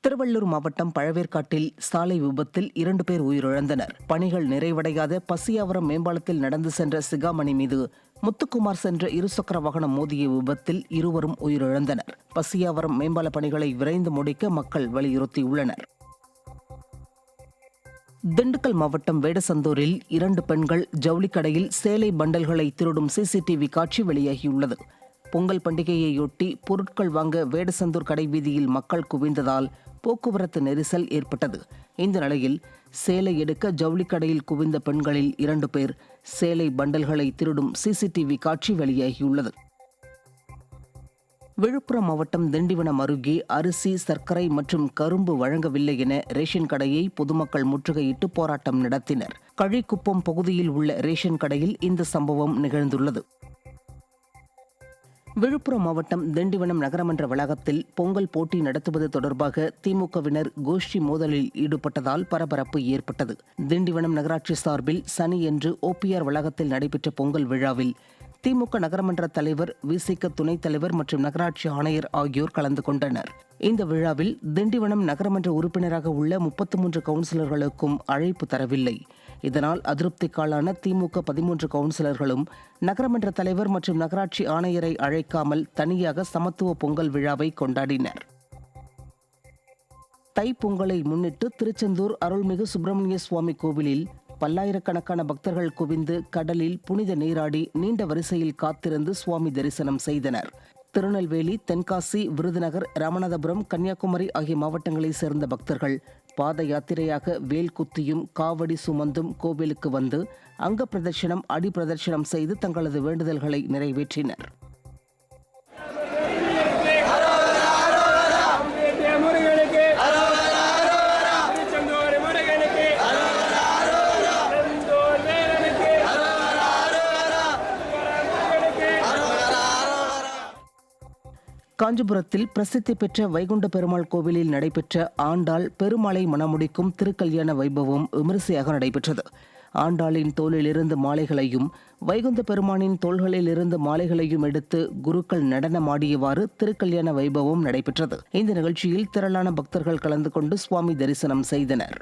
திருவள்ளூர் மாவட்டம் பழவேற்காட்டில் சாலை விபத்தில் 2 பேர் உயிரிழந்தனர். பணிகள் நிறைவடையாத பசியாவரம் மேம்பாலத்தில் நடந்து சென்ற சிகாமணி மீது முத்துக்குமார் சென்ற இருசக்கர வாகனம் மோதிய விபத்தில் இருவரும் உயிரிழந்தனர். பசியாவரம் மேம்பால பணிகளை விரைந்து முடிக்க மக்கள் வலியுறுத்தியுள்ளனர். திண்டுக்கல் மாவட்டம் வேடசந்தூரில் 2 பெண்கள் ஜவுளி கடையில் சேலை பண்டல்களை திருடும் சிசிடிவி காட்சி வெளியாகியுள்ளது. பொங்கல் பண்டிகையையொட்டி பொருட்கள் வாங்க வேடசந்தூர் கடை வீதியில் மக்கள் குவிந்ததால் போக்குவரத்து நெரிசல் ஏற்பட்டது. இந்த நிலையில் சேலை எடுக்க ஜவுளி கடையில் குவிந்த பெண்களில் 2 பேர் சேலை பண்டல்களை திருடும் சிசிடிவி காட்சி வெளியாகியுள்ளது. விழுப்புரம் மாவட்டம் திண்டிவனம் அருகே அரிசி, சர்க்கரை மற்றும் கரும்பு வழங்கவில்லை என ரேஷன் கடையை பொதுமக்கள் முற்றுகையிட்டு போராட்டம் நடத்தினர். கழிக்குப்பம் பகுதியில் உள்ள ரேஷன் கடையில் இந்த சம்பவம் நிகழ்ந்துள்ளது. விழுப்புரம் மாவட்டம் திண்டிவனம் நகரமன்ற வளாகத்தில் பொங்கல் போட்டி நடத்துவது தொடர்பாக திமுகவினர் கோஷ்டி மோதலில் ஈடுபட்டதால் பரபரப்பு ஏற்பட்டது. திண்டிவனம் நகராட்சி சார்பில் சனியன்று OPR வளாகத்தில் நடைபெற்ற பொங்கல் விழாவில் திமுக நகரமன்ற தலைவர், விசிக துணைத் தலைவர் மற்றும் நகராட்சி ஆணையர் ஆகியோர் கலந்து கொண்டனர். இந்த விழாவில் திண்டிவனம் நகரமன்ற உறுப்பினராக உள்ள 33 கவுன்சிலர்களுக்கும் அழைப்பு தரவில்லை. இதனால் அதிருப்திக்காளான திமுக 13 கவுன்சிலர்களும் நகரமன்ற தலைவர் மற்றும் நகராட்சி ஆணையரை அழைக்காமல் தனியாக சமத்துவ பொங்கல் விழாவை கொண்டாடினர். தைப்பொங்கலை முன்னிட்டு திருச்செந்தூர் அருள்மிகு சுப்பிரமணிய சுவாமி கோவிலில் பல்லாயிரக்கணக்கான பக்தர்கள் குவிந்து கடலில் புனித நீராடி நீண்ட வரிசையில் காத்திருந்து சுவாமி தரிசனம் செய்தனர். திருநெல்வேலி, தென்காசி, விருதுநகர், ராமநாதபுரம், கன்னியாகுமரி ஆகிய மாவட்டங்களைச் சேர்ந்த பக்தர்கள் பாத யாத்திரையாக வேல் குத்தியும் காவடி சுமந்தும் கோவிலுக்கு வந்து அங்க பிரதட்சணம், அடி பிரதட்சணம் செய்து தங்களது வேண்டுதல்களை நிறைவேற்றினர். காஞ்சிபுரத்தில் பிரசித்தி பெற்ற வைகுண்ட பெருமாள் கோவிலில் நடைபெற்ற ஆண்டாள் பெருமாளை மணமுடிக்கும் திருக்கல்யாண வைபவம் விமரிசையாக நடைபெற்றது. ஆண்டாளின் தோளிலிருந்து மாலைகளையும் வைகுந்த பெருமானின் தோள்களிலிருந்து மாலைகளையும் எடுத்து குருக்கள் நடனமாடியவாறு திருக்கல்யாண வைபவம் நடைபெற்றது. இந்த நிகழ்ச்சியில் திரளான பக்தர்கள் கலந்து கொண்டு சுவாமி தரிசனம் செய்தனர்.